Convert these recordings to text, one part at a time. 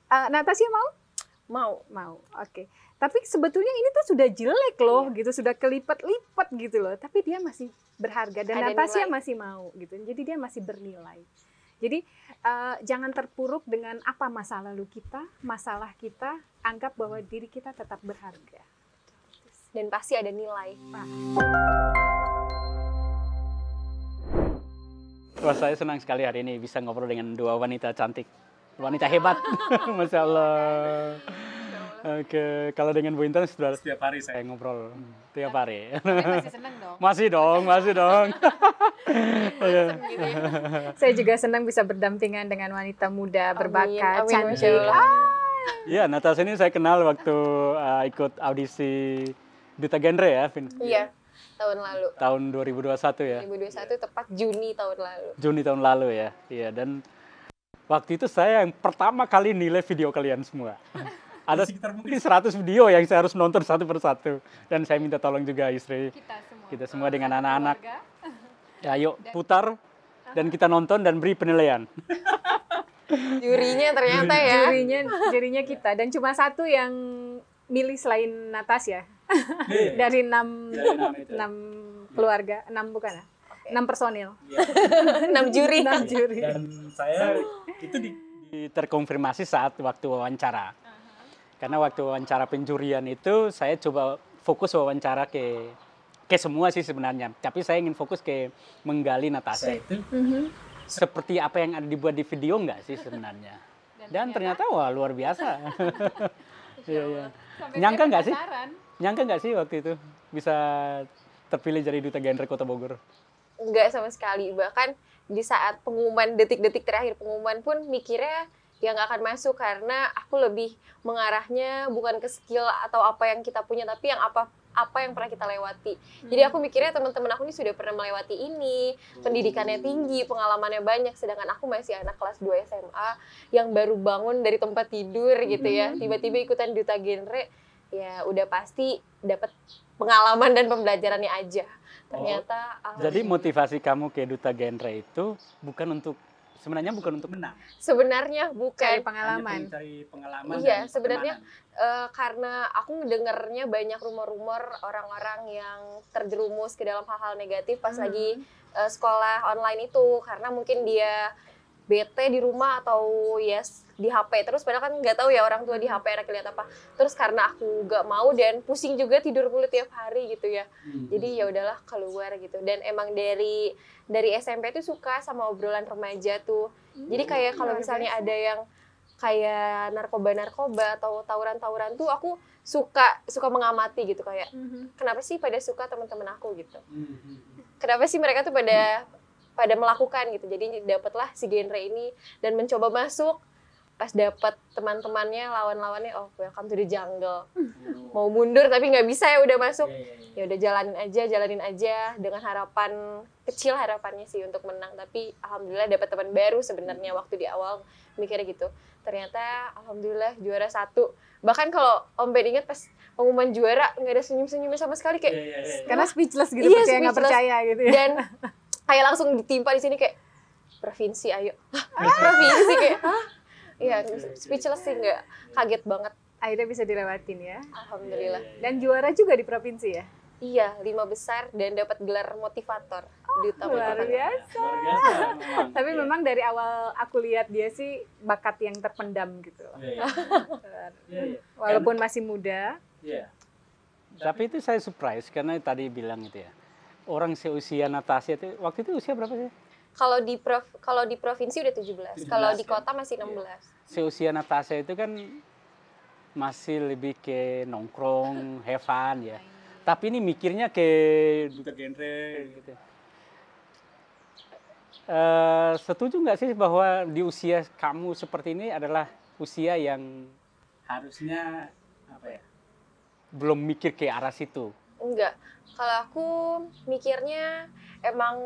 Natasha mau? Mau. Oke. Tapi sebetulnya ini tuh sudah jelek loh, gitu, sudah kelipat-lipat gitu loh. Tapi dia masih berharga dan Natasha masih mau gitu. Jadi dia masih bernilai. Jadi jangan terpuruk dengan apa masa lalu kita, masalah kita, anggap bahwa diri kita tetap berharga. Dan pasti ada nilai. Wah, saya senang sekali hari ini bisa ngobrol dengan dua wanita cantik. Wanita hebat, Masya Allah. Oke, kalau dengan Bu Intan sudah setiap hari saya ngobrol, tiap hari. Masih senang dong? Masih dong. Saya juga senang bisa berdampingan dengan wanita muda, berbakat, cantik. Iya, Natasha ini saya kenal waktu ikut audisi Duta Genre ya, Vin? Iya, tahun lalu. Tahun 2021 ya? 2021, tepat Juni tahun lalu. Juni tahun lalu ya, iya. Dan waktu itu saya yang pertama kali nilai video kalian semua. Ada sekitar mungkin 100 video yang saya harus nonton satu persatu. Dan saya minta tolong juga istri. Kita semua dengan anak-anak. Ya, ayo putar dan kita nonton dan beri penilaian. Jurinya ternyata ya. Jurinya kita. Dan cuma satu yang milih selain Natasha. Dari 6 keluarga, 6 bukan ya? 6 personil. 6 juri. Dan saya itu terkonfirmasi saat waktu wawancara. Karena waktu wawancara penjurian itu saya coba fokus wawancara ke semua sih sebenarnya. Tapi saya ingin fokus ke menggali Natasha itu. Seperti apa yang ada dibuat di video enggak sih sebenarnya. Dan ternyata wah luar biasa. Iya. Nyangka nggak sih waktu itu bisa terpilih jadi Duta Genre Kota Bogor? Enggak sama sekali. Bahkan di saat pengumuman, detik-detik terakhir pengumuman pun mikirnya ya nggak akan masuk, karena aku lebih mengarahnya bukan ke skill atau apa yang kita punya, tapi yang apa yang pernah kita lewati. Jadi aku mikirnya teman-teman aku ini sudah pernah melewati ini, pendidikannya tinggi, pengalamannya banyak, sedangkan aku masih anak kelas 2 SMA yang baru bangun dari tempat tidur gitu ya. Tiba-tiba ikutan Duta Genre, ya udah pasti dapat pengalaman dan pembelajarannya aja. Ternyata jadi motivasi kamu ke Duta Genre itu sebenarnya bukan untuk menang. Sebenarnya bukan. Cari pengalaman. Iya, sebenarnya karena aku dengernya banyak rumor-rumor orang-orang yang terjerumus ke dalam hal-hal negatif pas lagi sekolah online itu, karena mungkin dia bete di rumah atau di HP terus, padahal kan nggak tahu ya orang tua di HP anak lihat apa. Terus karena aku nggak mau dan pusing juga tidur mulu tiap hari gitu ya. Jadi ya udahlah keluar gitu. Dan emang dari SMP tuh suka sama obrolan remaja tuh. Jadi kayak kalau misalnya ada yang kayak narkoba atau tawuran tuh aku suka mengamati gitu, kayak kenapa sih pada suka teman-teman aku gitu. Kenapa sih mereka tuh pada melakukan gitu. Jadi dapatlah si genre ini dan mencoba masuk. Pas dapat teman-temannya, lawan-lawannya, oh welcome to the jungle. Mau mundur tapi nggak bisa ya udah masuk. Ya udah jalanin aja dengan harapan kecil, harapannya sih untuk menang. Tapi alhamdulillah dapat teman baru sebenarnya waktu di awal mikirnya gitu. Ternyata alhamdulillah juara 1. Bahkan kalau Om Ben ingat pas pengumuman juara nggak ada senyum-senyumnya sama sekali kayak. Karena speechless gitu, nggak percaya gitu ya. Dan kayak langsung ditimpa di sini kayak provinsi ayo. Provinsi kayak iya, speechless sih, nggak, kaget banget. Akhirnya bisa dilewatin ya. Alhamdulillah. Dan juara juga di provinsi ya? Iya, 5 besar dan dapat gelar motivator. Luar biasa. Tapi memang dari awal aku lihat dia sih bakat yang terpendam gitu. Walaupun masih muda. Tapi itu saya surprise karena tadi bilang itu ya. Orang seusia Natasha itu, waktu itu usia berapa sih? Kalau di provinsi udah 17, kalau di kota masih 16. Seusia Natasha itu kan masih lebih ke nongkrong, have fun ya. Tapi ini mikirnya ke Duta Genre gitu. Setuju nggak sih bahwa di usia kamu seperti ini adalah usia yang harusnya belum mikir ke arah situ? Enggak. Kalau aku mikirnya emang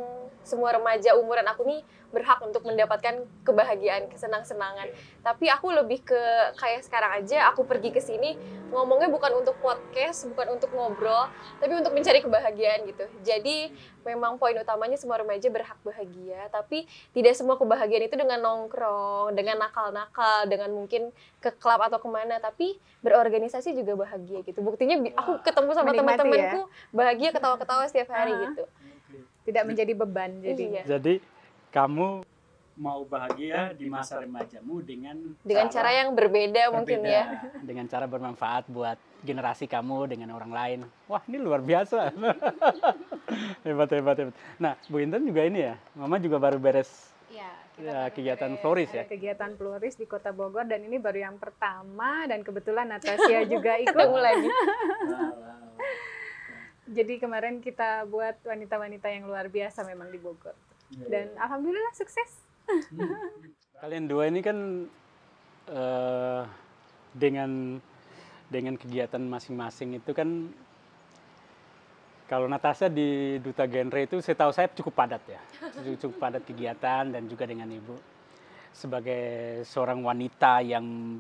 semua remaja umuran aku nih berhak untuk mendapatkan kebahagiaan, kesenang-senangan. Tapi aku lebih ke kayak sekarang aja aku pergi ke sini ngomongnya bukan untuk podcast, bukan untuk ngobrol, tapi untuk mencari kebahagiaan gitu. Jadi memang poin utamanya semua remaja berhak bahagia, tapi tidak semua kebahagiaan itu dengan nongkrong, dengan nakal-nakal, dengan mungkin ke klub atau kemana, tapi berorganisasi juga bahagia gitu. Buktinya aku ketemu sama teman-temanku bahagia ketawa-ketawa setiap hari gitu. Tidak menjadi beban jadinya. Jadi kamu mau bahagia di masa remajamu dengan cara yang berbeda mungkin ya. Dengan cara bermanfaat buat generasi kamu dengan orang lain. Wah, ini luar biasa. Hebat. Nah, Bu Intan juga ini ya. Mama juga baru beres kegiatan Floris ya. Kegiatan Floris di Kota Bogor dan ini baru yang pertama dan kebetulan Natasha juga ikut. Ketemu lagi. Jadi kemarin kita buat wanita-wanita yang luar biasa memang di Bogor. Dan alhamdulillah sukses. Kalian dua ini kan dengan kegiatan masing-masing itu kan, kalau Natasha di Duta Genre itu setahu saya cukup padat ya. Cukup padat kegiatan dan juga dengan Ibu. Sebagai seorang wanita yang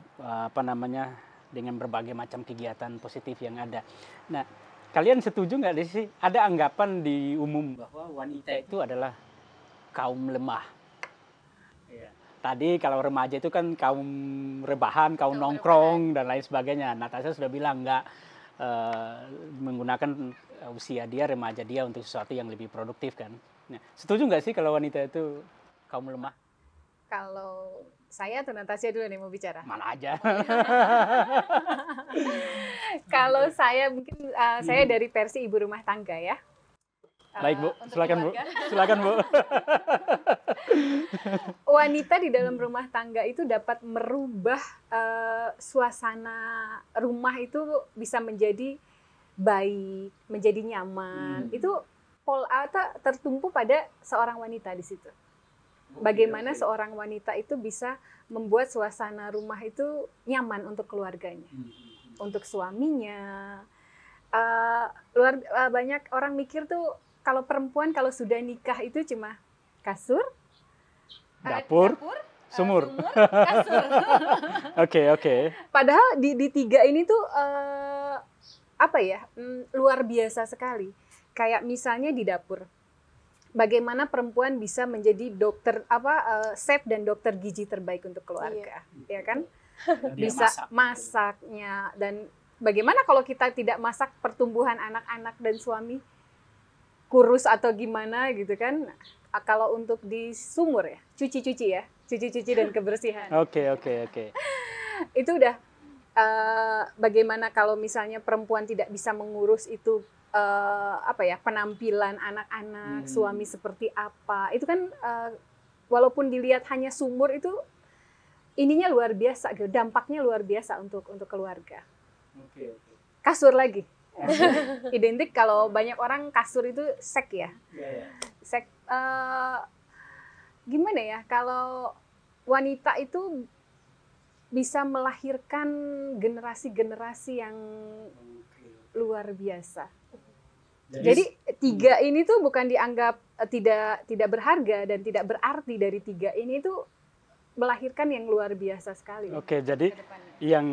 dengan berbagai macam kegiatan positif yang ada. Nah, kalian setuju nggak sih ada anggapan di umum bahwa wanita itu adalah kaum lemah? Tadi kalau remaja itu kan kaum rebahan, kaum nongkrong dan lain sebagainya. Natasha sudah bilang nggak menggunakan usia dia, remaja dia untuk sesuatu yang lebih produktif kan. Nah, setuju nggak sih kalau wanita itu kaum lemah? Kalau saya atau Natasha dulu nih mau bicara? Mana aja. Kalau saya mungkin saya dari versi ibu rumah tangga ya. Baik Bu, silakan Bu. Silakan Bu. Wanita di dalam rumah tangga itu dapat merubah suasana rumah itu bisa menjadi baik, menjadi nyaman. Itu tertumpu pada seorang wanita di situ. Bagaimana seorang wanita itu bisa membuat suasana rumah itu nyaman untuk keluarganya, untuk suaminya. Banyak orang mikir tuh kalau perempuan kalau sudah nikah itu cuma kasur, dapur, sumur, kasur. Oke. Padahal di tiga ini tuh luar biasa sekali. Kayak misalnya di dapur, bagaimana perempuan bisa menjadi dokter chef dan dokter gizi terbaik untuk keluarga, ya kan? Bisa masaknya, dan bagaimana kalau kita tidak masak pertumbuhan anak-anak dan suami? Kurus atau gimana gitu kan. Kalau untuk di sumur ya, cuci dan kebersihan. Oke. Itu udah bagaimana kalau misalnya perempuan tidak bisa mengurus itu penampilan anak-anak, suami seperti apa. Itu kan walaupun dilihat hanya sumur itu ininya luar biasa gitu, dampaknya luar biasa untuk keluarga. Oke. Kasur lagi. Identik kalau banyak orang kasur itu seks ya. Seks gimana ya, kalau wanita itu bisa melahirkan generasi-generasi yang luar biasa. Jadi tiga ini tuh bukan dianggap tidak berharga dan tidak berarti. Dari tiga ini tuh melahirkan yang luar biasa sekali. Oke, jadi yang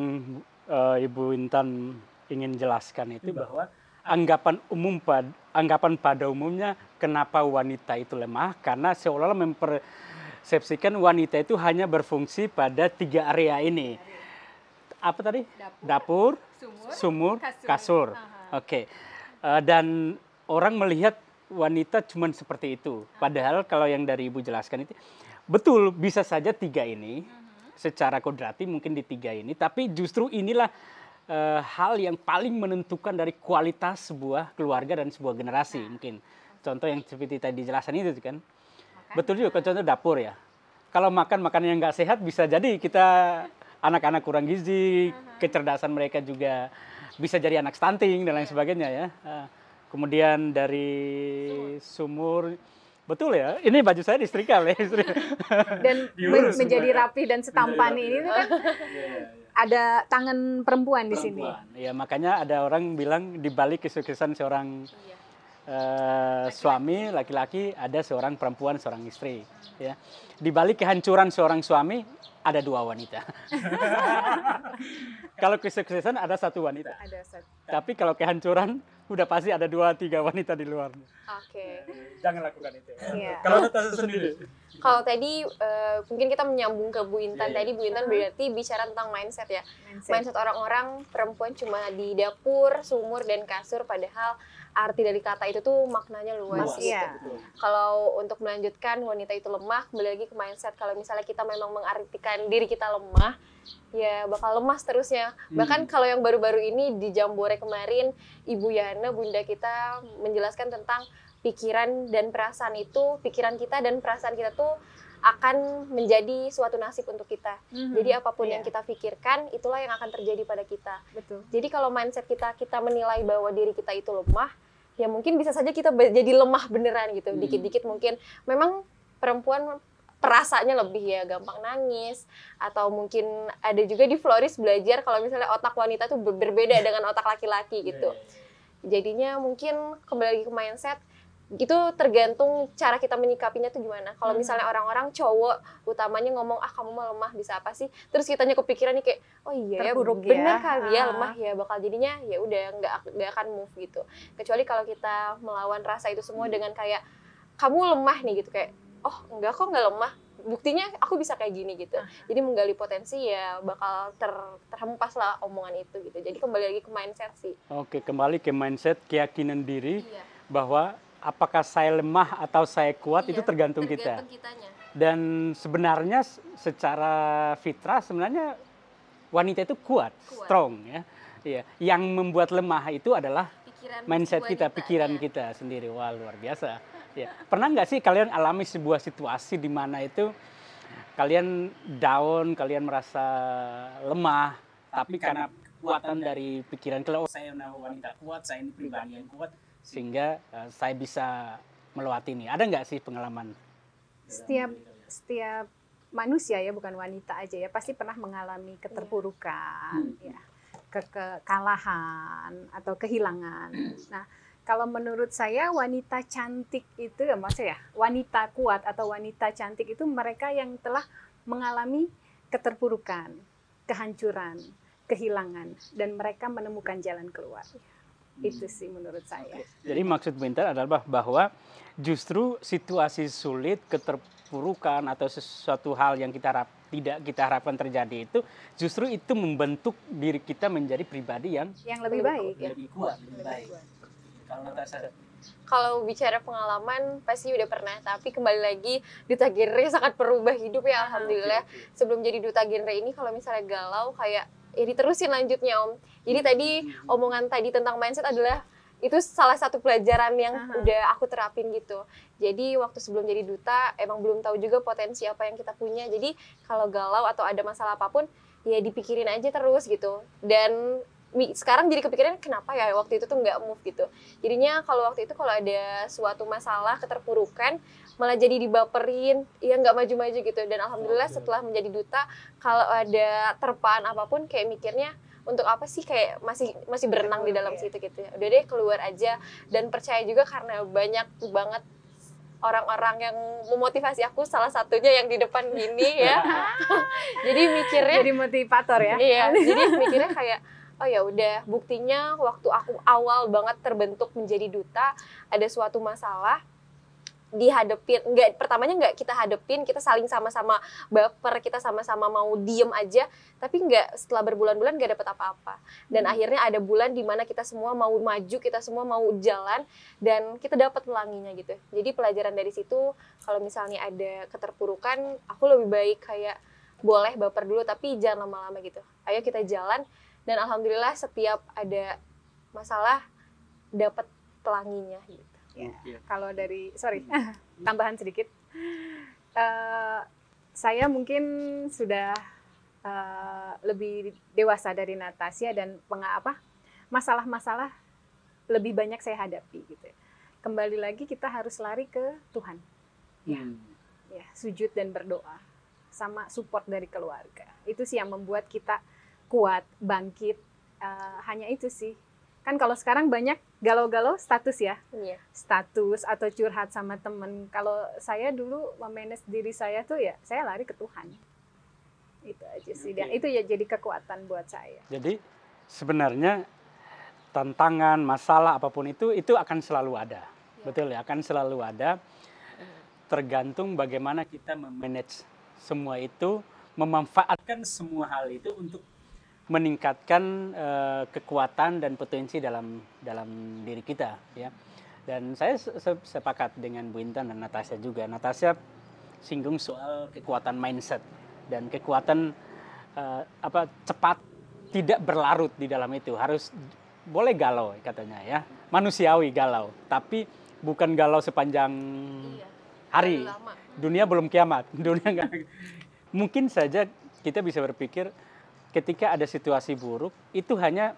Ibu Intan ingin jelaskan itu bahwa anggapan pada umumnya kenapa wanita itu lemah, karena seolah-olah mempersepsikan wanita itu hanya berfungsi pada tiga area ini. Apa tadi? Dapur, sumur, kasur. Oke. Dan orang melihat wanita cuma seperti itu. Padahal kalau yang dari Ibu jelaskan itu betul, bisa saja tiga ini secara kodrati mungkin di tiga ini, tapi justru inilah hal yang paling menentukan dari kualitas sebuah keluarga dan sebuah generasi. Mungkin contoh yang seperti tadi dijelasan itu kan. Betul juga, contoh dapur ya. Kalau makan makanan yang nggak sehat bisa jadi kita anak-anak kurang gizi, kecerdasan mereka juga bisa jadi anak stunting dan lain sebagainya ya. Kemudian dari sumur, betul ya, ini baju saya disetrika ya. Dan menjadi rapi dan setampan ini kan ada tangan perempuan di sini. Ya, makanya ada orang bilang di balik kesuksesan seorang suami laki-laki, ada seorang perempuan, seorang istri. Ya. Di balik kehancuran seorang suami ada 2 wanita. Kalau kesuksesan ada 1 wanita. Ada satu. Tapi kalau kehancuran udah pasti ada 2-3 wanita di luarnya. Oke. Jangan lakukan itu. Iya. Kalau Natasha sendiri. Kalau tadi mungkin kita menyambung ke Bu Intan. Iya, iya. Tadi Bu Intan berarti bicara tentang mindset ya. Mindset. Mindset orang-orang perempuan cuma di dapur, sumur, dan kasur. Padahal arti dari kata itu tuh maknanya luas. Luas, iya. Kalau untuk melanjutkan wanita itu lemah, kembali lagi ke mindset. Kalau misalnya kita memang mengartikan diri kita lemah, ya bakal lemah seterusnya. Bahkan kalau yang baru-baru ini di Jambore kemarin, Ibu Yana, Bunda kita menjelaskan tentang pikiran dan perasaan itu, pikiran kita dan perasaan kita tuh akan menjadi suatu nasib untuk kita. Jadi apapun yang kita pikirkan, itulah yang akan terjadi pada kita. Betul. Jadi kalau mindset kita menilai bahwa diri kita itu lemah, ya mungkin bisa saja kita jadi lemah beneran gitu. Dikit-dikit mungkin memang perempuan perasaannya lebih ya gampang nangis, atau mungkin ada juga di Floris belajar kalau misalnya otak wanita tuh berbeda dengan otak laki-laki gitu. Jadinya mungkin kembali lagi ke mindset, itu tergantung cara kita menyikapinya tuh gimana. Kalau misalnya orang-orang cowok utamanya ngomong, kamu mah lemah, bisa apa sih, terus kitanya kepikiran nih kayak, oh iya ya Terpuruk bener ya. kali ya lemah ya, bakal jadinya ya udah nggak akan move gitu. Kecuali kalau kita melawan rasa itu semua dengan kayak, kamu lemah nih gitu, kayak oh enggak kok, nggak lemah, buktinya aku bisa kayak gini gitu. Jadi menggali potensi ya bakal terhempas lah omongan itu gitu. Jadi kembali lagi ke mindset sih. Oke, kembali ke mindset, keyakinan diri Iya. bahwa apakah saya lemah atau saya kuat itu Iya, tergantung kita. kitanya. Dan sebenarnya secara fitrah sebenarnya wanita itu kuat, strong ya. Iya. Yang membuat lemah itu adalah mindset kita, pikiran kita sendiri. Wah, luar biasa. Ya. Pernah nggak sih kalian alami sebuah situasi di mana itu kalian down, kalian merasa lemah, tapi karena kekuatan dari pikiran kalian, oh saya wanita kuat, saya ini pribadi yang kuat, sehingga saya bisa melewati ini. Ada nggak sih pengalaman? Setiap manusia ya, bukan wanita aja ya, pasti pernah mengalami keterpurukan, ya, kekalahan atau kehilangan. Nah, kalau menurut saya wanita cantik itu, ya maksudnya wanita kuat atau wanita cantik itu mereka yang telah mengalami keterpurukan, kehancuran, kehilangan, dan mereka menemukan jalan keluar. Itu sih menurut saya. Jadi maksud Bintan adalah bahwa justru situasi sulit, keterpurukan atau sesuatu hal yang tidak kita harapkan terjadi itu, justru itu membentuk diri kita menjadi pribadi yang lebih baik, lebih kuat, lebih baik. Kalau bicara pengalaman pasti udah pernah, tapi kembali lagi duta genre sangat berubah hidup ya, alhamdulillah. Sebelum jadi duta genre ini kalau misalnya galau kayak ya diterusin lanjutnya Om. Jadi tadi omongan tadi tentang mindset adalah itu salah satu pelajaran yang udah aku terapin gitu. Jadi waktu sebelum jadi duta emang belum tahu juga potensi apa yang kita punya. Jadi kalau galau atau ada masalah apapun ya dipikirin aja terus gitu. Dan sekarang jadi kepikiran kenapa ya waktu itu tuh nggak move gitu. Jadinya kalau waktu itu kalau ada suatu masalah keterpurukan malah jadi dibaperin, ya nggak maju-maju gitu. Dan alhamdulillah setelah menjadi duta, kalau ada terpaan apapun kayak mikirnya untuk apa sih, kayak masih berenang di dalam situ gitu. Udah deh keluar aja, dan percaya juga karena banyak banget orang-orang yang memotivasi aku, salah satunya yang di depan gini ya. Jadi mikirnya jadi motivator ya. Iya, jadi mikirnya kayak oh ya udah, buktinya waktu aku awal banget terbentuk menjadi duta, ada suatu masalah dihadepin, pertamanya nggak kita hadepin, kita saling sama-sama baper, kita sama-sama mau diem aja, tapi setelah berbulan-bulan nggak dapet apa-apa. Dan akhirnya ada bulan di mana kita semua mau maju, kita semua mau jalan, dan kita dapat pelanginya gitu. Jadi pelajaran dari situ, kalau misalnya ada keterpurukan, aku lebih baik kayak boleh baper dulu, tapi jangan lama-lama gitu. Ayo kita jalan. Dan alhamdulillah setiap ada masalah dapat pelanginya gitu. Ya, kalau dari tambahan sedikit, saya mungkin sudah lebih dewasa dari Natasha dan masalah-masalah lebih banyak saya hadapi gitu. Kembali lagi kita harus lari ke Tuhan, ya, sujud dan berdoa, sama support dari keluarga. Itu sih yang membuat kita kuat, bangkit. Hanya itu sih. Kan kalau sekarang banyak galau-galau status ya. Iya. Status atau curhat sama temen. Kalau saya dulu memanage diri saya tuh ya, saya lari ke Tuhan. Itu aja sih. Dan itu ya jadi kekuatan buat saya. Jadi sebenarnya tantangan, masalah apapun itu akan selalu ada. Betul ya, akan selalu ada. Tergantung bagaimana kita memanage semua itu, memanfaatkan semua hal itu untuk meningkatkan kekuatan dan potensi dalam diri kita, ya. Dan saya sepakat dengan Bu Intan dan Natasha juga. Natasha singgung soal kekuatan mindset dan kekuatan cepat tidak berlarut di dalam itu. Harus boleh galau katanya ya, manusiawi galau, tapi bukan galau sepanjang hari. Dunia belum kiamat, dunia nggak. Mungkin saja kita bisa berpikir ketika ada situasi buruk, itu hanya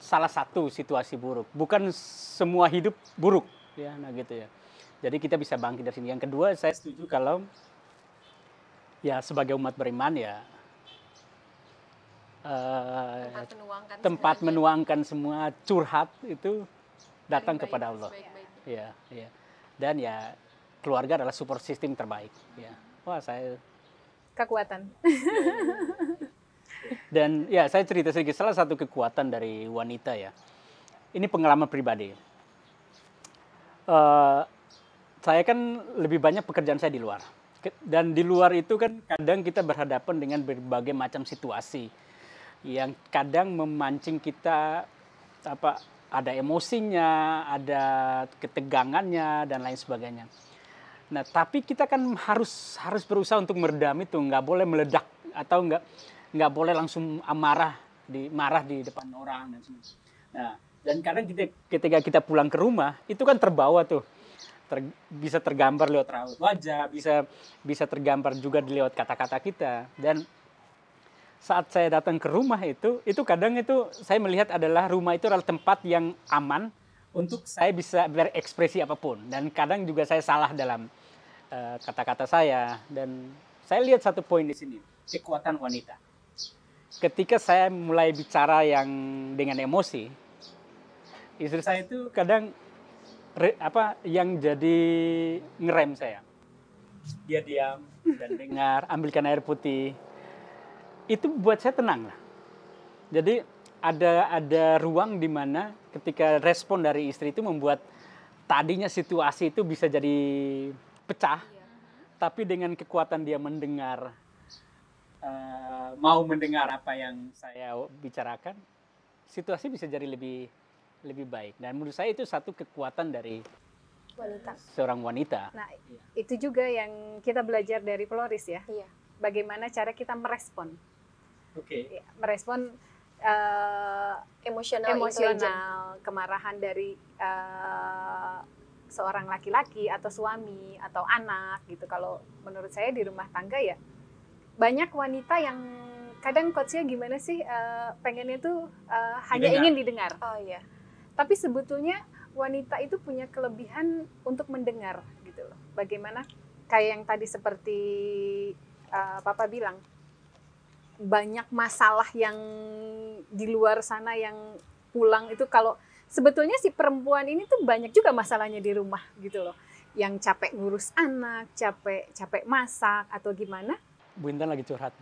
salah satu situasi buruk, bukan semua hidup buruk, ya, nah gitu ya. Jadi kita bisa bangkit dari sini. Yang kedua, saya setuju kalau ya sebagai umat beriman ya tempat menuangkan semua curhat itu datang kepada Allah. Ya, ya. Dan ya keluarga adalah support system terbaik. Ya, wah saya kekuatan. Dan ya saya cerita sedikit, salah satu kekuatan dari wanita ya, ini pengalaman pribadi. Saya kan lebih banyak pekerjaan saya di luar, dan di luar itu kan kadang kita berhadapan dengan berbagai macam situasi yang kadang memancing kita ada emosinya, ada ketegangannya dan lain sebagainya. Nah tapi kita kan harus berusaha untuk meredam itu, nggak boleh meledak atau nggak boleh langsung marah di depan orang dan sebagainya. Nah, dan kadang ketika kita pulang ke rumah itu kan terbawa tuh, bisa tergambar lewat raut wajah, bisa tergambar juga lewat kata-kata kita. Dan saat saya datang ke rumah itu kadang itu saya melihat adalah rumah itu adalah tempat yang aman untuk saya bisa berekspresi apapun. Dan kadang juga saya salah dalam kata-kata saya. Dan saya lihat satu poin di sini, kekuatan wanita. Ketika saya mulai bicara yang dengan emosi, istri saya itu kadang yang jadi ngerem saya. Dia diam dan dengar, ambilkan air putih. Itu buat saya tenang lah. Jadi ada ruang di mana ketika respon dari istri itu membuat tadinya situasi itu bisa jadi pecah, tapi dengan kekuatan dia mendengar, mau mendengar apa yang saya bicarakan, situasi bisa jadi lebih baik. Dan menurut saya itu satu kekuatan dari seorang wanita. Nah, itu juga yang kita belajar dari Floris ya. Iya. Bagaimana cara kita merespon. Oke. Merespon emosional kemarahan dari seorang laki-laki atau suami atau anak gitu. Kalau menurut saya di rumah tangga ya banyak wanita yang kadang coachnya gimana sih, pengennya tuh hanya ingin didengar. Oh iya. Tapi sebetulnya wanita itu punya kelebihan untuk mendengar gitu loh. Bagaimana kayak yang tadi seperti Papa bilang, banyak masalah yang di luar sana yang pulang itu, kalau sebetulnya si perempuan ini tuh banyak juga masalahnya di rumah gitu loh. Yang capek ngurus anak, capek masak atau gimana. Bu Intan lagi curhat.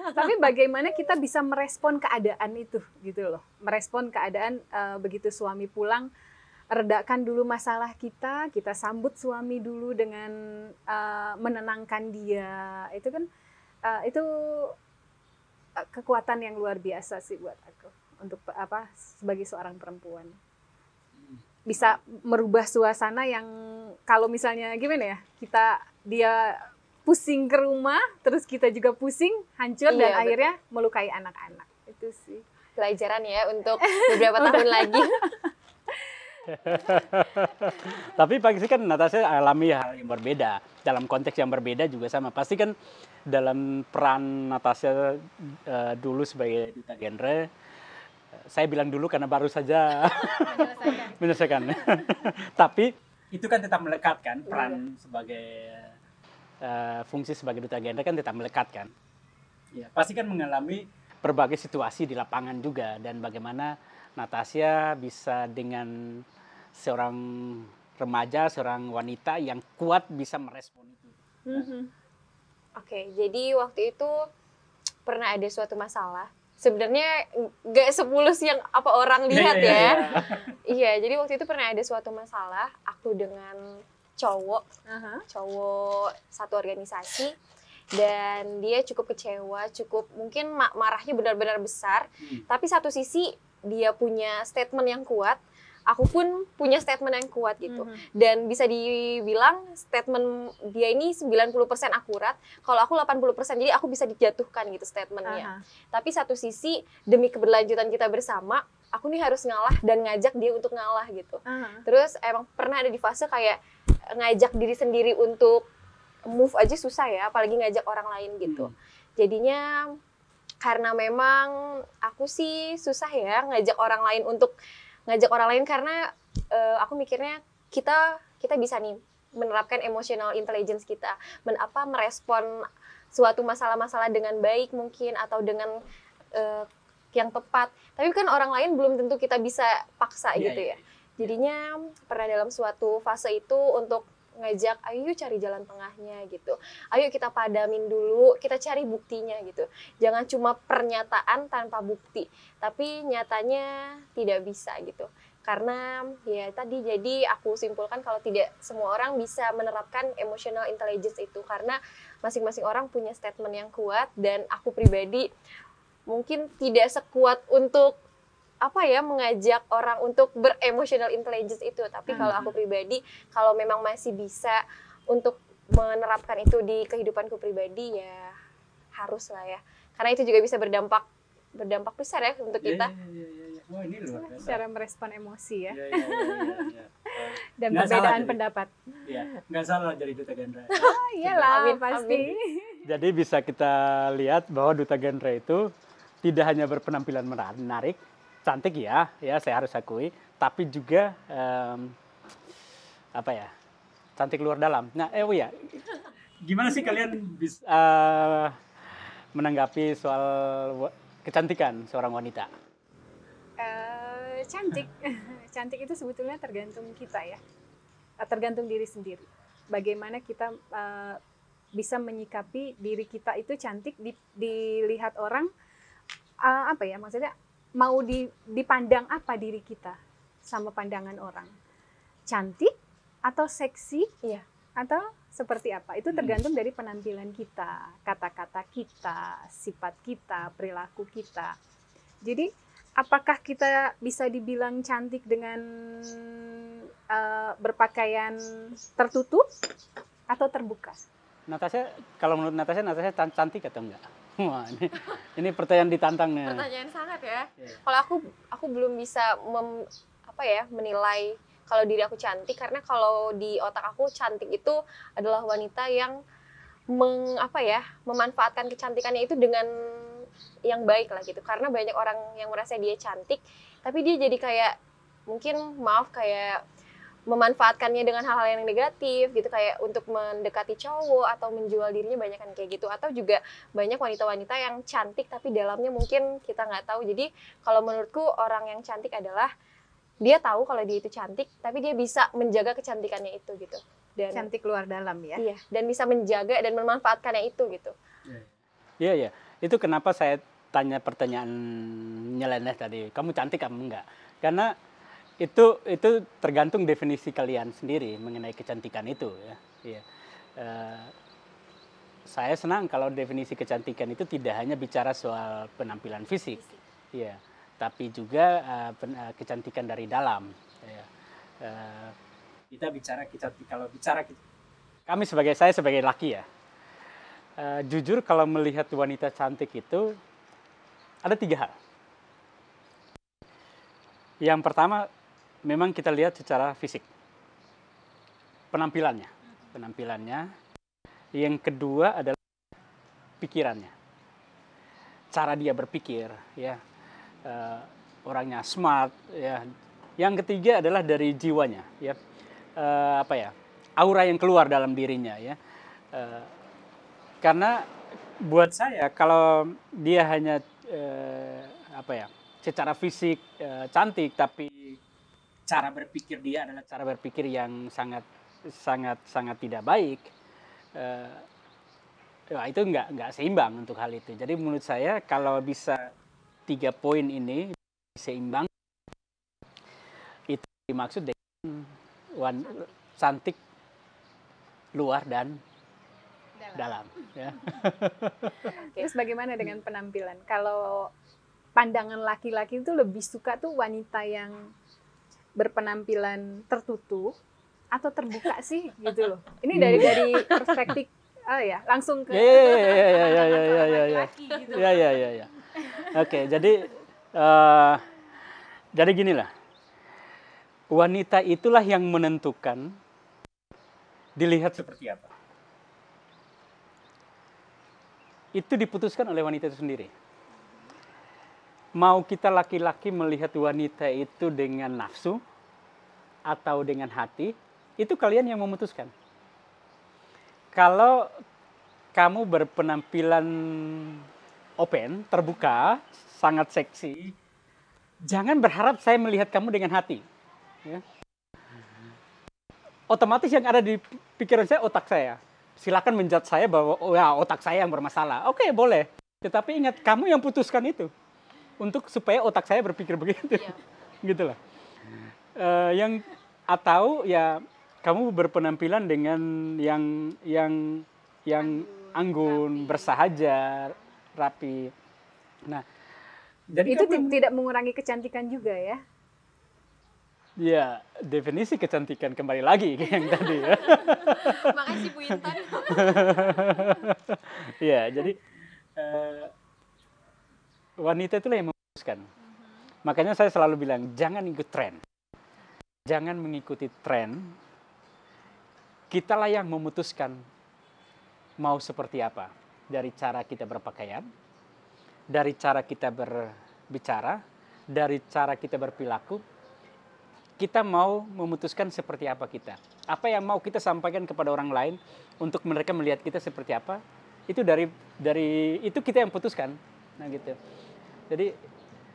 Tapi bagaimana kita bisa merespon keadaan itu gitu loh. Merespon keadaan begitu suami pulang, redakan dulu masalah kita sambut suami dulu dengan menenangkan dia. Itu kan itu kekuatan yang luar biasa sih buat aku untuk sebagai seorang perempuan. Bisa merubah suasana yang kalau misalnya gimana ya, dia pusing ke rumah, terus kita juga pusing, hancur, dan akhirnya melukai anak-anak. Itu sih pelajaran ya untuk beberapa tahun lagi. Tapi pasti kan Natasha alami hal yang berbeda, dalam konteks yang berbeda juga sama. Pasti kan dalam peran Natasha dulu sebagai duta genre, saya bilang dulu karena baru saja menyelesaikan. Tapi itu kan tetap melekat kan, peran sebagai fungsi sebagai duta genre kan tetap melekat kan. Ya, pasti kan mengalami berbagai situasi di lapangan juga, dan bagaimana Natasha bisa dengan seorang remaja, seorang wanita yang kuat bisa merespon itu. Oke, jadi waktu itu pernah ada suatu masalah. Sebenarnya nggak semulus yang apa orang lihat ya. Iya, jadi waktu itu pernah ada suatu masalah. Aku dengan cowok satu organisasi, dan dia cukup kecewa, cukup mungkin marahnya benar-benar besar. Tapi satu sisi dia punya statement yang kuat. Aku pun punya statement yang kuat gitu. Dan bisa dibilang statement dia ini 90% akurat, kalau aku 80%, jadi aku bisa dijatuhkan gitu statementnya. Tapi satu sisi demi keberlanjutan kita bersama, aku nih harus ngalah dan ngajak dia untuk ngalah gitu. Terus emang pernah ada di fase kayak ngajak diri sendiri untuk move aja susah ya, apalagi ngajak orang lain gitu. Jadinya karena memang aku sih susah ya ngajak orang lain karena aku mikirnya kita bisa nih menerapkan emotional intelligence kita, merespon suatu masalah-masalah dengan baik mungkin, atau dengan yang tepat. Tapi kan orang lain belum tentu kita bisa paksa gitu ya. Jadinya pernah dalam suatu fase itu untuk ngajak, ayo cari jalan tengahnya gitu. Ayo kita padamin dulu, kita cari buktinya gitu. Jangan cuma pernyataan tanpa bukti, tapi nyatanya tidak bisa gitu. Karena ya tadi, jadi aku simpulkan kalau tidak semua orang bisa menerapkan emotional intelligence itu, karena masing-masing orang punya statement yang kuat, dan aku pribadi mungkin tidak sekuat untuk mengajak orang untuk beremotional intelligence itu. Tapi kalau aku pribadi, kalau memang masih bisa untuk menerapkan itu di kehidupanku pribadi, ya harus lah ya. Karena itu juga bisa berdampak besar ya untuk kita. Wah, ini luar biasa. Cara merespon emosi ya. Dan Nggak perbedaan pendapat. Iya, nggak salah jadi Duta Gandra. Iyalah, pasti. Jadi bisa kita lihat bahwa Duta Gandra itu tidak hanya berpenampilan menarik, cantik ya saya harus akui, tapi juga cantik luar dalam. Nah, gimana sih kalian bisa menanggapi soal kecantikan seorang wanita? Cantik itu sebetulnya tergantung kita ya, tergantung diri sendiri. Bagaimana kita bisa menyikapi diri kita itu cantik dilihat orang, maksudnya mau dipandang apa diri kita sama pandangan orang, cantik atau seksi, atau seperti apa, itu tergantung dari penampilan kita, kata-kata kita, sifat kita, perilaku kita. Jadi apakah kita bisa dibilang cantik dengan berpakaian tertutup atau terbuka? Natasha, kalau menurut Natasha cantik atau enggak? Wah, ini pertanyaan ditantang nih. Pertanyaan sangat ya. Kalau aku belum bisa menilai kalau diri aku cantik, karena kalau di otak aku cantik itu adalah wanita yang memanfaatkan kecantikannya itu dengan yang baik lah gitu. Karena banyak orang yang merasa dia cantik, tapi dia jadi kayak memanfaatkannya dengan hal-hal yang negatif gitu, kayak untuk mendekati cowok atau menjual dirinya, banyak kan kayak gitu. Atau juga banyak wanita-wanita yang cantik tapi dalamnya mungkin kita nggak tahu. Jadi kalau menurutku orang yang cantik adalah dia tahu kalau dia itu cantik, tapi dia bisa menjaga kecantikannya itu gitu. Dan cantik luar dalam ya. Iya, dan bisa menjaga dan memanfaatkannya itu gitu. Iya. Itu kenapa saya tanya pertanyaan nyeleneh tadi, kamu cantik kamu enggak? Karena itu tergantung definisi kalian sendiri mengenai kecantikan itu ya. Saya senang kalau definisi kecantikan itu tidak hanya bicara soal penampilan fisik, tapi juga kecantikan dari dalam. Kita bicara kecantikan, saya sebagai laki ya, jujur kalau melihat wanita cantik itu ada 3 hal. Yang pertama, memang kita lihat secara fisik, penampilannya. Yang kedua adalah pikirannya, cara dia berpikir, orangnya smart, ya. Yang ketiga adalah dari jiwanya, aura yang keluar dalam dirinya, ya. Karena buat saya kalau dia hanya apa ya, secara fisik cantik, tapi cara berpikir dia adalah cara berpikir yang sangat tidak baik. Ya, itu nggak seimbang untuk hal itu. Jadi menurut saya kalau bisa 3 poin ini seimbang, itu dimaksud dengan cantik luar dan dalam. Ya. Terus bagaimana dengan penampilan? Kalau pandangan laki-laki itu lebih suka tuh wanita yang berpenampilan tertutup atau terbuka sih gitu loh. Ini dari perspektif ya, langsung ke ya. Oke, jadi gini lah. Wanita itulah yang menentukan dilihat seperti apa. Itu diputuskan oleh wanita itu sendiri. Mau kita laki-laki melihat wanita itu dengan nafsu atau dengan hati, itu kalian yang memutuskan. Kalau kamu berpenampilan open, terbuka, sangat seksi, jangan berharap saya melihat kamu dengan hati. Ya. Otomatis yang ada di pikiran saya, otak saya. Silakan menjudge saya bahwa otak saya yang bermasalah. Oke, boleh. Tetapi ingat, kamu yang putuskan itu. Supaya otak saya berpikir begitu. Iya. Gitu lah. Atau ya kamu berpenampilan dengan yang anggun, bersahaja, rapi. Nah, jadi itu tidak mengurangi kecantikan juga ya? Ya, definisi kecantikan kembali lagi yang tadi ya. Makasih Bu Intan. Ya, jadi wanita itulah yang memutuskan. Makanya saya selalu bilang, jangan ikut tren. Jangan mengikuti tren. Kitalah yang memutuskan mau seperti apa. Dari cara kita berpakaian, dari cara kita berbicara, dari cara kita berperilaku, kita mau memutuskan seperti apa kita. Apa yang mau kita sampaikan kepada orang lain untuk mereka melihat kita seperti apa, itu dari itu kita yang putuskan. Nah gitu. Jadi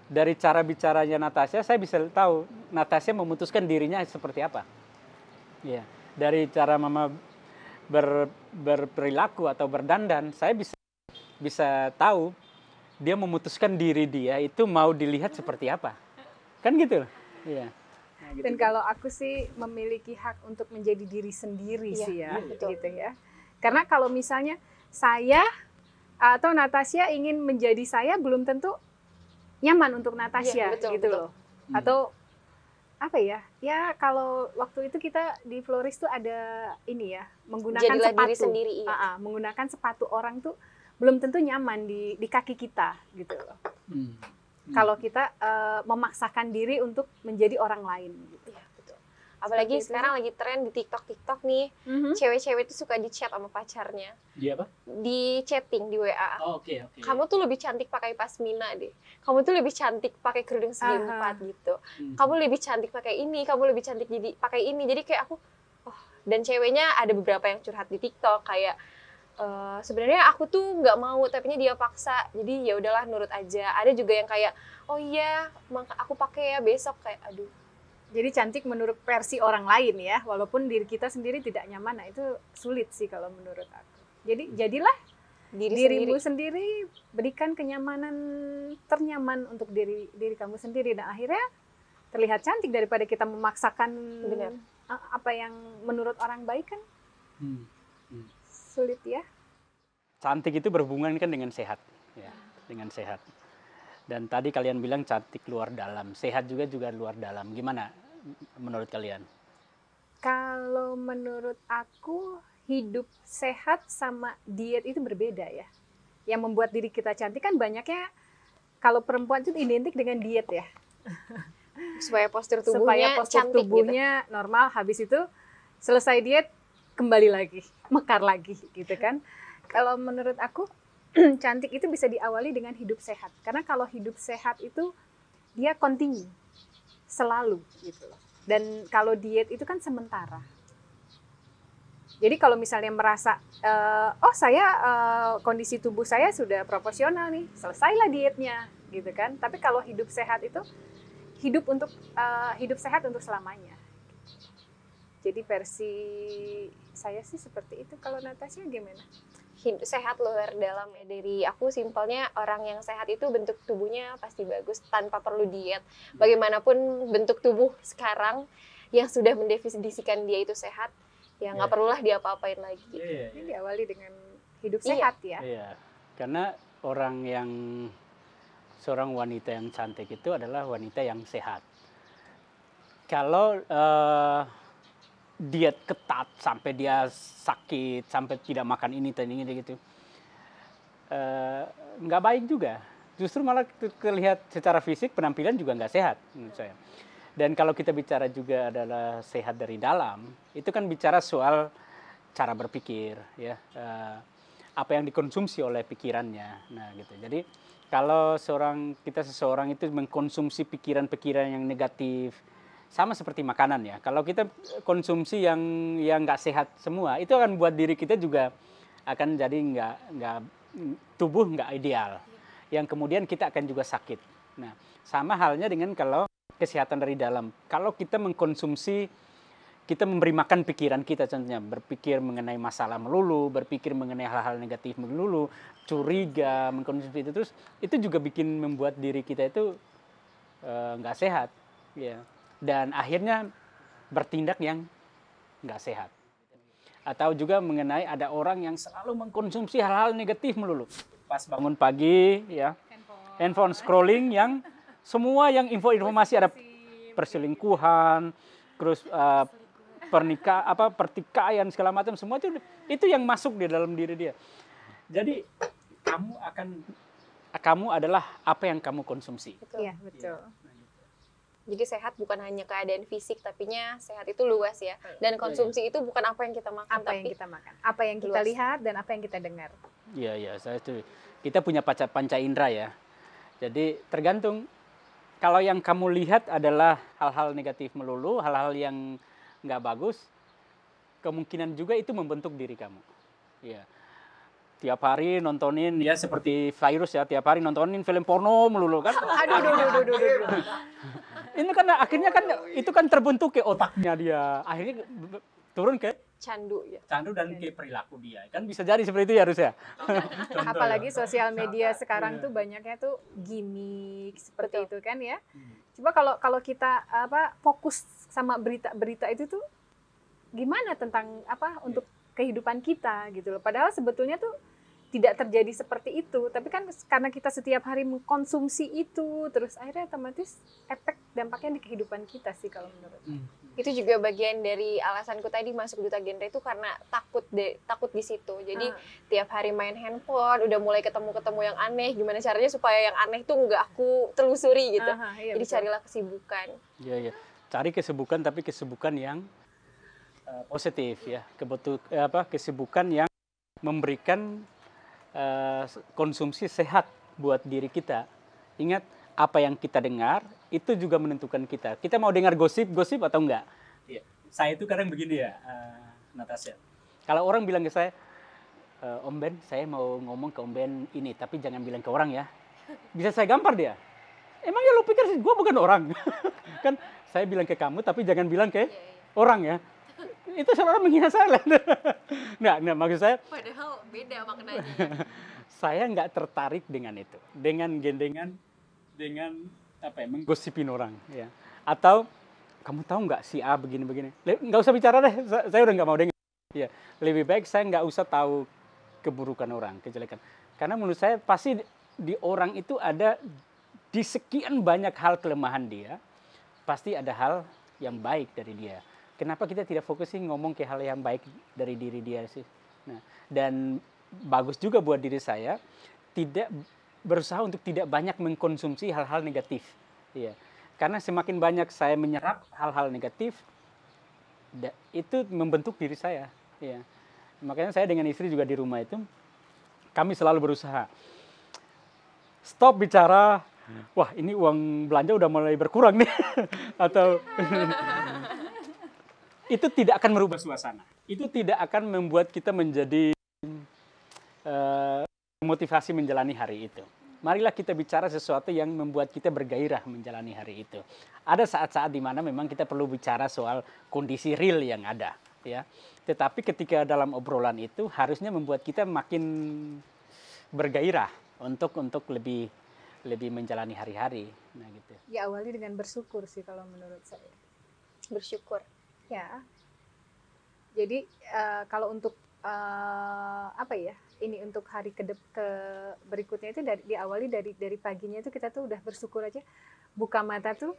dari cara bicaranya Natasha, saya bisa tahu Natasha memutuskan dirinya seperti apa. Ya, dari cara Mama berperilaku atau berdandan, saya bisa tahu dia memutuskan diri dia itu mau dilihat seperti apa. Kan gitu. Iya. Nah, gitu. Dan kalau aku sih memiliki hak untuk menjadi diri sendiri sih ya, gitu ya. Karena kalau misalnya saya atau Natasha ingin menjadi saya, belum tentu nyaman untuk Natasha, gitu loh. Atau apa ya? Ya kalau waktu itu kita di Floris tuh ada ini ya, menggunakan jadilah sepatu. Diri sendiri, menggunakan sepatu orang tuh belum tentu nyaman di kaki kita, gitu loh. Kalau kita memaksakan diri untuk menjadi orang lain, gitu. Ya, betul. Apalagi sekarang lagi tren di TikTok nih, cewek-cewek itu suka di chat sama pacarnya. Di apa? Di chatting di WA. Oh, oke. Kamu tuh lebih cantik pakai pasmina deh. Kamu tuh lebih cantik pakai kerudung segi 4 gitu. Kamu lebih cantik pakai ini, kamu lebih cantik jadi pakai ini. Jadi kayak aku, dan ceweknya ada beberapa yang curhat di TikTok kayak sebenarnya aku tuh nggak mau, tapi dia paksa. Jadi ya udahlah nurut aja. Ada juga yang kayak, oh iya, aku pakai ya besok, kayak aduh. Jadi cantik menurut versi orang lain ya, walaupun diri kita sendiri tidak nyaman. Nah itu sulit sih kalau menurut aku. Jadi jadilah dirimu sendiri, berikan kenyamanan ternyaman untuk diri kamu sendiri. Dan akhirnya terlihat cantik daripada kita memaksakan apa yang menurut orang baik kan. Sulit ya. Cantik itu berhubungan kan dengan sehat, ya, dengan sehat. Dan tadi kalian bilang cantik luar dalam, sehat juga luar dalam. Gimana menurut kalian? Kalau menurut aku, hidup sehat sama diet itu berbeda ya. Yang membuat diri kita cantik kan banyaknya, kalau perempuan itu identik dengan diet ya. Supaya postur tubuhnya cantik tubuhnya gitu. Normal, habis itu selesai diet kembali lagi, mekar lagi gitu kan. Kalau menurut aku cantik itu bisa diawali dengan hidup sehat. Karena kalau hidup sehat itu dia continue, selalu gitu loh. Dan kalau diet itu kan sementara. Jadi kalau misalnya merasa, oh saya kondisi tubuh saya sudah proporsional nih, selesailah dietnya, gitu kan. Tapi kalau hidup sehat itu hidup sehat untuk selamanya. Jadi versi saya sih seperti itu. Kalau Natasha gimana? Sehat luar dalam ya. Dari aku simpelnya, orang yang sehat itu bentuk tubuhnya pasti bagus tanpa perlu diet. Bagaimanapun bentuk tubuh sekarang yang sudah mendefinisikan dia itu sehat, ya nggak perlulah dia apa-apain lagi. Ini diawali dengan hidup sehat ya. Iya, karena seorang wanita yang cantik itu adalah wanita yang sehat. Kalau diet ketat sampai dia sakit, sampai tidak makan ini dan ini gitu, nggak baik juga. Justru malah terlihat secara fisik penampilan juga nggak sehat menurut saya. Dan kalau kita bicara juga adalah sehat dari dalam, itu kan bicara soal cara berpikir, ya, apa yang dikonsumsi oleh pikirannya. Nah, gitu. Jadi kalau seseorang itu mengkonsumsi pikiran-pikiran yang negatif, sama seperti makanan ya. Kalau kita konsumsi yang nggak sehat semua, itu akan buat diri kita juga akan jadi tubuh nggak ideal. Yang kemudian kita akan juga sakit. Nah, sama halnya dengan kalau kesehatan dari dalam. Kalau kita kita memberi makan pikiran kita, contohnya berpikir mengenai masalah melulu, berpikir mengenai hal-hal negatif melulu, curiga, mengkonsumsi itu terus, itu juga membuat diri kita itu nggak sehat, ya. Dan akhirnya bertindak yang nggak sehat. Atau juga mengenai ada orang yang selalu mengkonsumsi hal-hal negatif melulu. Pas bangun pagi, ya, handphone scrolling yang semua yang informasi ada perselingkuhan, terus pertikaian segala macam, semua itu yang masuk di dalam diri dia. Jadi kamu adalah apa yang kamu konsumsi. Iya, betul. Jadi sehat bukan hanya keadaan fisik, tapinya sehat itu luas ya. Dan konsumsi itu bukan apa yang kita makan, yang kita makan, apa yang kita lihat dan apa yang kita dengar. Iya, saya setuju. Kita punya panca indera ya. Jadi tergantung. Kalau yang kamu lihat adalah hal-hal negatif melulu, hal-hal yang nggak bagus, kemungkinan juga itu membentuk diri kamu. Ya. Tiap hari nontonin, ya seperti virus ya, tiap hari nontonin film porno melulu kan. Aduh. Ini kan akhirnya kan itu kan terbentuk ke otaknya dia. Akhirnya turun ke candu ya. Candu dan ke perilaku dia. Kan bisa jadi seperti itu ya harusnya. Apalagi sosial media sekarang tuh banyaknya tuh gimmick seperti itu kan ya. Coba kalau kita fokus sama berita-berita itu tuh gimana tentang untuk kehidupan kita gitu loh. Padahal sebetulnya tuh tidak terjadi seperti itu, tapi kan karena kita setiap hari mengkonsumsi itu, terus akhirnya otomatis efek dampaknya di kehidupan kita sih kalau menurut. Itu juga bagian dari alasanku tadi masuk Duta Genre itu karena takut di situ. Jadi tiap hari main handphone, udah mulai ketemu yang aneh. Gimana caranya supaya yang aneh itu nggak aku telusuri gitu. Iya, jadi betul. Carilah kesibukan. Iya. Cari kesibukan, tapi kesibukan yang positif ya. Kesibukan yang memberikan konsumsi sehat buat diri kita. Ingat, apa yang kita dengar itu juga menentukan kita. Kita mau dengar gosip atau enggak? Iya. Saya itu kadang begini ya, Natasha. Kalau orang bilang ke saya, Om Ben, saya mau ngomong ke Om Ben ini, tapi jangan bilang ke orang ya. Bisa saya gampar dia. Emang ya lo pikir gue bukan orang? Kan saya bilang ke kamu, tapi jangan bilang ke orang ya. Itu seorang menghina saya. Nggak, maksud saya. Padahal beda maknanya. Saya nggak tertarik dengan itu, dengan menggosipin orang, ya. Atau kamu tahu nggak si A begini-begini? Nggak usah bicara deh, saya udah nggak mau dengar. Ya, lebih baik saya nggak usah tahu keburukan orang, kejelekan. Karena menurut saya pasti di orang itu ada di sekian banyak hal kelemahan dia, pasti ada hal yang baik dari dia. Kenapa kita tidak fokusin ngomong ke hal yang baik dari diri dia sih? Nah, dan bagus juga buat diri saya tidak berusaha untuk tidak banyak mengkonsumsi hal-hal negatif. Iya. Karena semakin banyak saya menyerap hal-hal negatif, itu membentuk diri saya. Iya. Makanya saya dengan istri juga di rumah itu, kami selalu berusaha stop bicara, wah ini uang belanja udah mulai berkurang nih, atau itu tidak akan merubah suasana. Itu tidak akan membuat kita menjadi motivasi menjalani hari itu. Marilah kita bicara sesuatu yang membuat kita bergairah menjalani hari itu. Ada saat-saat di mana memang kita perlu bicara soal kondisi real yang ada, ya. Tetapi ketika dalam obrolan itu harusnya membuat kita makin bergairah untuk lebih menjalani hari-hari. Nah, gitu. Ya awali dengan bersyukur sih kalau menurut saya. Bersyukur. Ya. Jadi kalau untuk apa ya? Ini untuk hari ke berikutnya itu diawali dari paginya itu kita tuh udah bersyukur aja, buka mata tuh,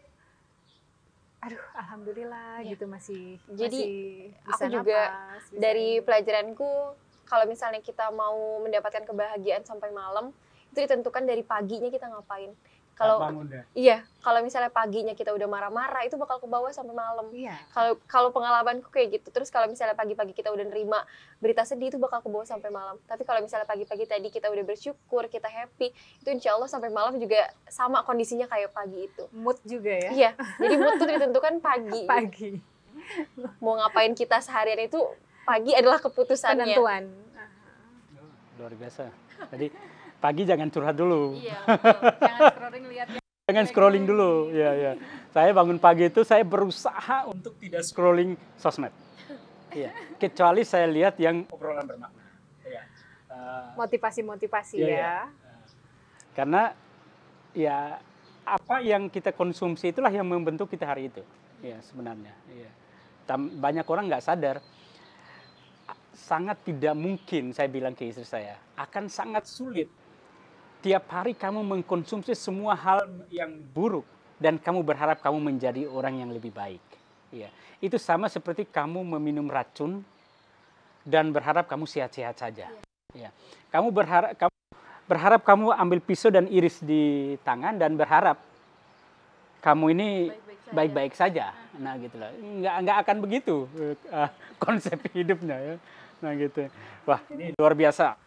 aduh alhamdulillah ya. Gitu masih Aku juga napas, dari pelajaranku kalau misalnya kita mau mendapatkan kebahagiaan sampai malam itu ditentukan dari paginya kita ngapain. Kalau iya, kalau misalnya paginya kita udah marah-marah itu bakal ke bawah sampai malam. Iya. Kalau pengalamanku kayak gitu. Terus kalau misalnya pagi-pagi kita udah nerima berita sedih itu bakal ke bawah sampai malam. Tapi kalau misalnya pagi-pagi tadi kita udah bersyukur, kita happy, itu insya Allah sampai malam juga sama kondisinya kayak pagi itu. Mood juga ya. Iya. Jadi mood tuh ditentukan pagi. Pagi. Mau ngapain kita seharian itu pagi adalah keputusannya. Penentuan. Luar biasa. Jadi pagi jangan curhat dulu. Iya, jangan scrolling lihatnya. Jangan scrolling dulu. Ya, ya. Saya bangun pagi itu saya berusaha untuk tidak scrolling sosmed. Iya. Kecuali saya lihat yang obrolan bermakna. Iya. Motivasi-motivasi ya. ya. Karena ya apa yang kita konsumsi itulah yang membentuk kita hari itu. Ya, sebenarnya. Iya. Banyak orang nggak sadar. Sangat tidak mungkin, saya bilang ke istri saya, akan sangat sulit tiap hari kamu mengkonsumsi semua hal yang buruk dan kamu berharap kamu menjadi orang yang lebih baik. Ya, itu sama seperti kamu meminum racun dan berharap kamu sehat-sehat saja. Ya, kamu berharap kamu ambil pisau dan iris di tangan dan berharap kamu ini baik-baik saja. Nah, gitulah. Nggak akan begitu konsep hidupnya ya. Nah, gitu. Wah, ini luar biasa.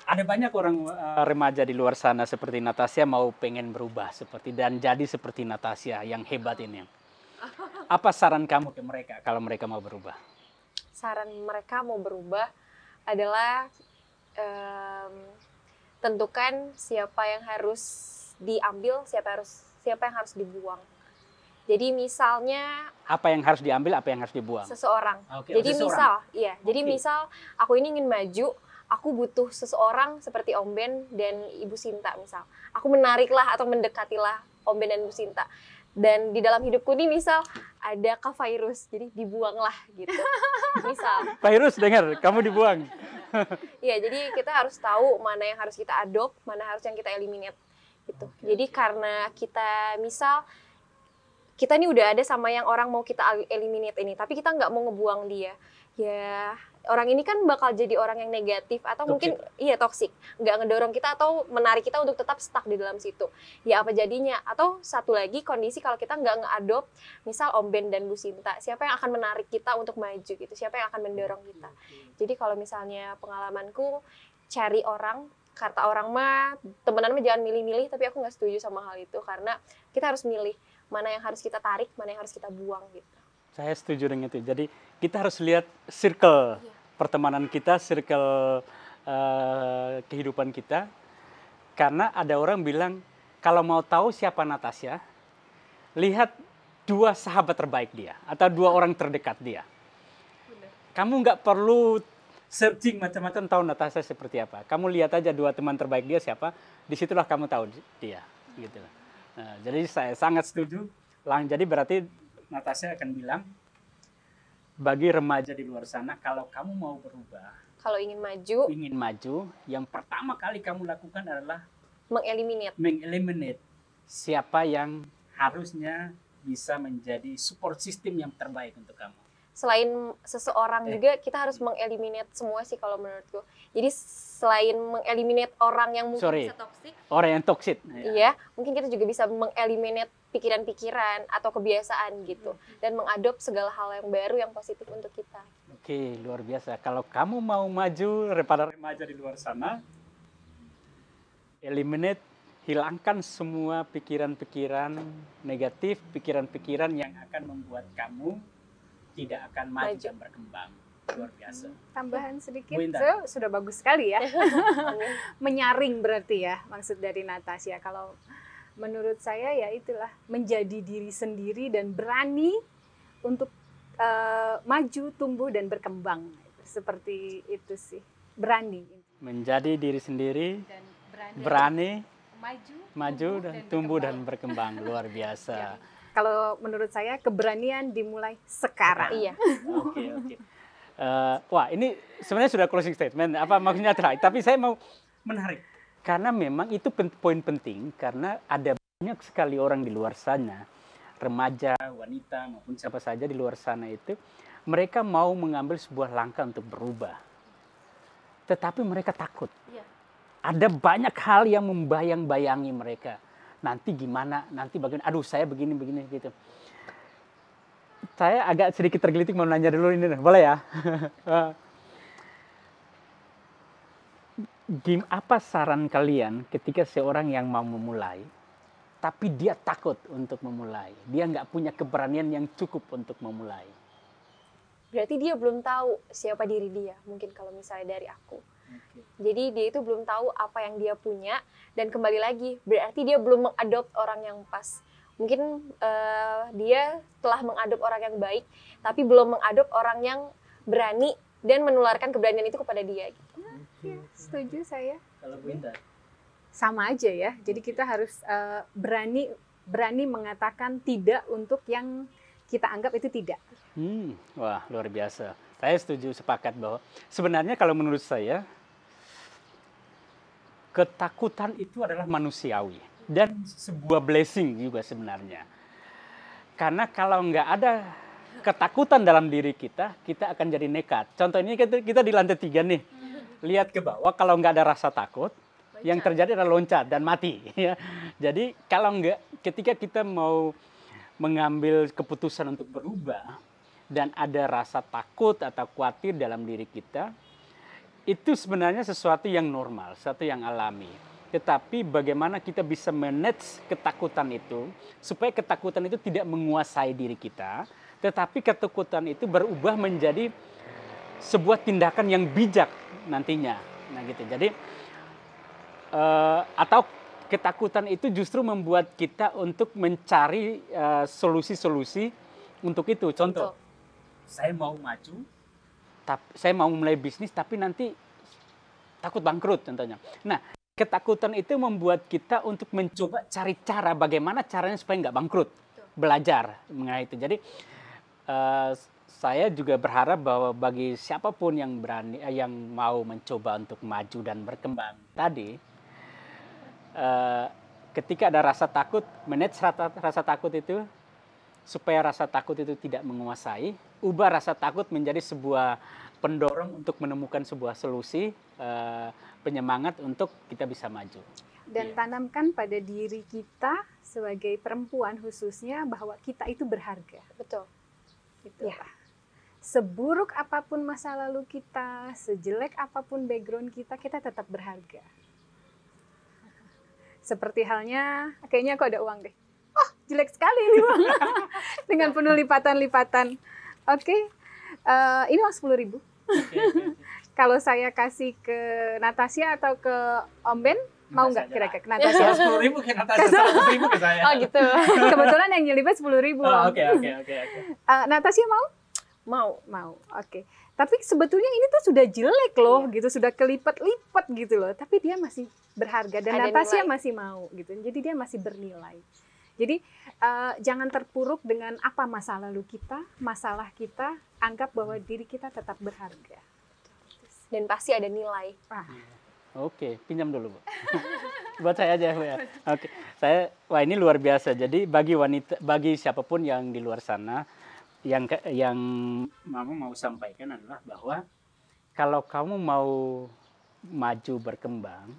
Ada banyak orang remaja di luar sana seperti Natasha mau pengen berubah dan jadi seperti Natasha yang hebat ini. Apa saran kamu ke mereka kalau mereka mau berubah? Saran mereka mau berubah adalah tentukan siapa yang harus diambil, siapa yang harus dibuang. Jadi misalnya apa yang harus diambil, apa yang harus dibuang? Seseorang. Okay, jadi seseorang. Jadi misal aku ini ingin maju, aku butuh seseorang seperti Om Ben dan Ibu Sinta misal. Aku menariklah atau mendekatilah Om Ben dan Ibu Sinta. Dan di dalam hidupku ini misal ada Kak Fairuz, jadi dibuanglah gitu. Misal. Fairuz dengar, kamu dibuang. Iya, jadi kita harus tahu mana yang harus kita adopt, mana harus yang kita eliminate gitu. Jadi karena kita misal kita nih udah ada sama yang orang mau kita eliminate ini, tapi kita nggak mau ngebuang dia. Ya, orang ini kan bakal jadi orang yang negatif atau mungkin toksik, nggak ngedorong kita atau menarik kita untuk tetap stuck di dalam situ. Ya apa jadinya? Atau satu lagi kondisi kalau kita nggak nge-adopt, misal Om Ben dan Bu Sinta, siapa yang akan menarik kita untuk maju gitu? Siapa yang akan mendorong kita? Jadi kalau misalnya pengalamanku cari orang, kata orang mah temenan mah jangan milih-milih, tapi aku nggak setuju sama hal itu karena kita harus milih mana yang harus kita tarik, mana yang harus kita buang gitu. Saya setuju dengan itu. Jadi kita harus lihat circle pertemanan kita, circle kehidupan kita. Karena ada orang bilang kalau mau tahu siapa Natasha, lihat 2 sahabat terbaik dia atau 2 orang terdekat dia. Benar. Kamu nggak perlu searching macam-macam tahu Natasha seperti apa. Kamu lihat aja 2 teman terbaik dia siapa, disitulah kamu tahu dia. Gitu. Nah, jadi saya sangat setuju. Jadi berarti Natasha akan bilang bagi remaja di luar sana kalau kamu mau berubah, kalau ingin maju, yang pertama kali kamu lakukan adalah mengeliminate siapa yang harusnya bisa menjadi support system yang terbaik untuk kamu. Selain seseorang juga kita harus mengeliminate semua sih kalau menurutku. Jadi selain mengeliminate orang yang mungkin bisa toksik, orang yang toksik. Iya, mungkin kita juga bisa mengeliminate pikiran-pikiran atau kebiasaan gitu dan mengadop segala hal yang baru yang positif untuk kita. Oke, luar biasa. Kalau kamu mau maju para remaja di luar sana, eliminate hilangkan semua pikiran-pikiran negatif, pikiran-pikiran yang akan membuat kamu tidak akan maju dan berkembang. Luar biasa. Tambahan sedikit, Bu Intan. sudah bagus sekali ya. Menyaring berarti ya maksud dari Natasha. Kalau menurut saya ya itulah menjadi diri sendiri dan berani untuk maju, tumbuh dan berkembang. Seperti itu sih, berani. Menjadi diri sendiri, Dan berani maju dan tumbuh dan berkembang. Luar biasa. Kalau menurut saya keberanian dimulai sekarang. Iya. Oke. Wah, ini sebenarnya sudah closing statement. Apa maksudnya terakhir? Tapi saya mau menarik karena memang itu poin penting karena ada banyak sekali orang di luar sana, remaja, wanita maupun siapa saja di luar sana itu mereka mau mengambil sebuah langkah untuk berubah. Tetapi mereka takut. Iya. Ada banyak hal yang membayang-bayangi mereka. Nanti gimana? Nanti bagaimana? Aduh, saya begini gitu. Saya agak sedikit tergelitik mau nanya dulu ini, boleh ya? Apa saran kalian ketika seorang yang mau memulai, tapi dia takut untuk memulai, dia nggak punya keberanian yang cukup untuk memulai? Berarti dia belum tahu siapa diri dia, mungkin kalau misalnya dari aku. Jadi dia itu belum tahu apa yang dia punya, dan kembali lagi, berarti dia belum mengadop orang yang pas. Mungkin dia telah mengadop orang yang baik, tapi belum mengadop orang yang berani dan menularkan keberanian itu kepada dia. Gitu. Ya, setuju saya. Kalau Bu Intan? Sama aja ya. Jadi kita harus berani mengatakan tidak untuk yang kita anggap itu tidak. Wah, luar biasa. Saya setuju, sepakat bahwa sebenarnya kalau menurut saya ketakutan itu adalah manusiawi dan sebuah blessing juga sebenarnya. Karena kalau nggak ada ketakutan dalam diri kita, kita akan jadi nekat. Contoh ini kita di lantai 3 nih, lihat ke bawah, kalau nggak ada rasa takut, yang terjadi adalah loncat dan mati. Ya. Jadi kalau nggak, ketika kita mau mengambil keputusan untuk berubah dan ada rasa takut atau khawatir dalam diri kita, itu sebenarnya sesuatu yang normal, sesuatu yang alami. Tetapi bagaimana kita bisa manage ketakutan itu, supaya ketakutan itu tidak menguasai diri kita, tetapi ketakutan itu berubah menjadi sebuah tindakan yang bijak nantinya. Nah gitu. Jadi, atau ketakutan itu justru membuat kita untuk mencari solusi-solusi untuk itu. Contoh, saya mau maju, saya mau mulai bisnis tapi nanti takut bangkrut contohnya. Nah, ketakutan itu membuat kita untuk mencoba cari cara bagaimana caranya supaya nggak bangkrut. Belajar mengenai itu. Jadi saya juga berharap bahwa bagi siapapun yang berani, yang mau mencoba untuk maju dan berkembang tadi, ketika ada rasa takut, manage rasa takut itu supaya rasa takut itu tidak menguasai, ubah rasa takut menjadi sebuah pendorong untuk menemukan sebuah solusi, penyemangat untuk kita bisa maju. Dan tanamkan pada diri kita sebagai perempuan khususnya bahwa kita itu berharga. Betul. Gitu ya. Seburuk apapun masa lalu kita, sejelek apapun background kita, kita tetap berharga. Seperti halnya, kayaknya aku ada uang deh. Oh, jelek sekali ini uang. Dengan penuh lipatan-lipatan. Oke, ini uang 10.000. Kalau saya kasih ke Natasha atau ke Om Ben, mau nggak kira-kira ke Natasha? 10.000 ke Natasha, 100.000 ke saya. Oh gitu. Kebetulan yang nyelipet 10.000. Oke. Natasha mau? Mau. Oke. Tapi sebetulnya ini tuh sudah jelek loh, gitu, sudah kelipat-lipat gitu loh. Tapi dia masih berharga dan Natasha masih mau gitu. Jadi dia masih bernilai. Jadi jangan terpuruk dengan apa masa lalu kita, masalah kita, anggap bahwa diri kita tetap berharga. Dan pasti ada nilai. Oke, pinjam dulu, Bu. Buat saya aja, Bu ya. Oke. Wah ini luar biasa. Jadi bagi wanita, bagi siapapun yang di luar sana, yang Mama mau sampaikan adalah bahwa kalau kamu mau maju berkembang,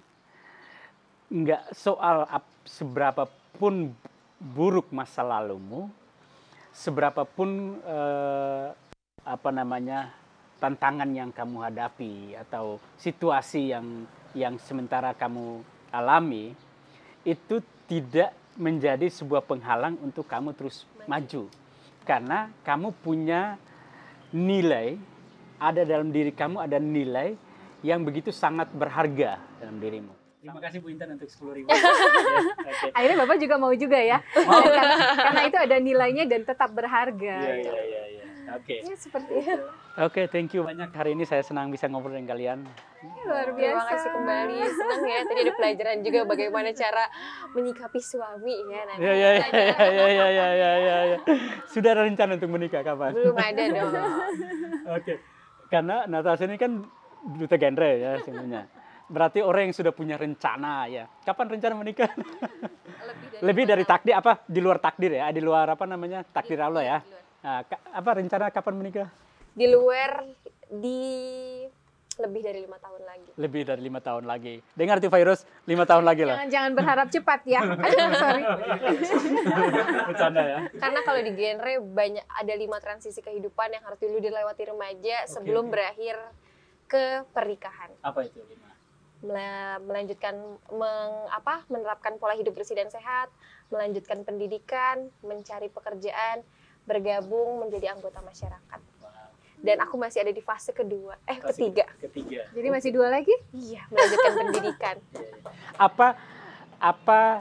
nggak soal seberapa pun buruk masa lalumu, seberapa pun tantangan yang kamu hadapi atau situasi yang sementara kamu alami, itu tidak menjadi sebuah penghalang untuk kamu terus maju. Karena kamu punya nilai, ada dalam diri kamu ada nilai yang begitu sangat berharga dalam dirimu. Terima kasih Bu Intan untuk 10.000. Okay. Akhirnya Bapak juga mau juga ya. Karena itu ada nilainya dan tetap berharga. Iya. Oke. Ya, seperti itu. Oke, thank you banyak. Hari ini saya senang bisa ngobrol dengan kalian. Luar biasa. Terima kasih kembali. Senang ya, tadi ada pelajaran juga bagaimana cara menyikapi suami ya nanti. Iya. Sudah ada rencana untuk menikah kapan? Belum ada dong. Oke. Karena Natasha ini kan duta genre ya sebenarnya. Berarti orang yang sudah punya rencana ya. Kapan rencana menikah? Lebih dari takdir apa? Di luar takdir ya, di luar apa namanya? Takdir Allah ya. Nah, apa rencana kapan menikah? Di luar lebih dari 5 tahun lagi. Lebih dari 5 tahun lagi. Dengar tuh virus 5 tahun lagi lah. Jangan berharap cepat ya. Sorry. Bercanda ya. Karena kalau di genre ada 5 transisi kehidupan yang harus dulu dilewati remaja sebelum berakhir ke pernikahan. Apa itu 5? Melanjutkan menerapkan pola hidup bersih dan sehat, melanjutkan pendidikan, mencari pekerjaan, bergabung menjadi anggota masyarakat. Dan aku masih ada di fase ketiga. Jadi masih 2 lagi? Iya, melanjutkan pendidikan. Apa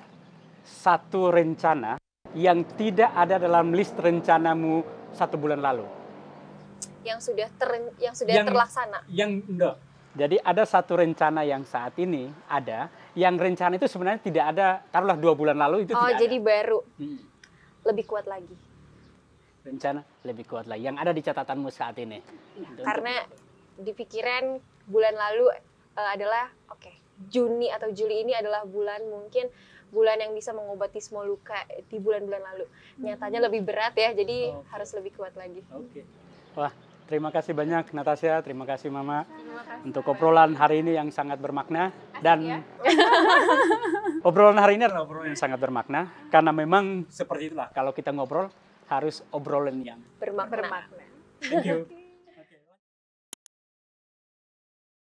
satu rencana yang tidak ada dalam list rencanamu 1 bulan lalu? Yang sudah terlaksana. Enggak. Jadi ada satu rencana yang saat ini ada, yang rencana itu sebenarnya tidak ada, taruhlah 2 bulan lalu itu tidak ada. Oh, jadi baru. Lebih kuat lagi. Rencana lebih kuat lagi yang ada di catatanmu saat ini. Karena di pikiran bulan lalu adalah Juni atau Juli ini adalah bulan yang bisa mengobati semua luka di bulan-bulan lalu. Nyatanya lebih berat ya, jadi harus lebih kuat lagi. Wah, terima kasih banyak Natasha, terima kasih Mama untuk obrolan hari ini yang sangat bermakna. Dan obrolan hari ini adalah obrolan yang sangat bermakna karena memang seperti itulah kalau kita ngobrol harus obrolan yang bermakna. Thank you.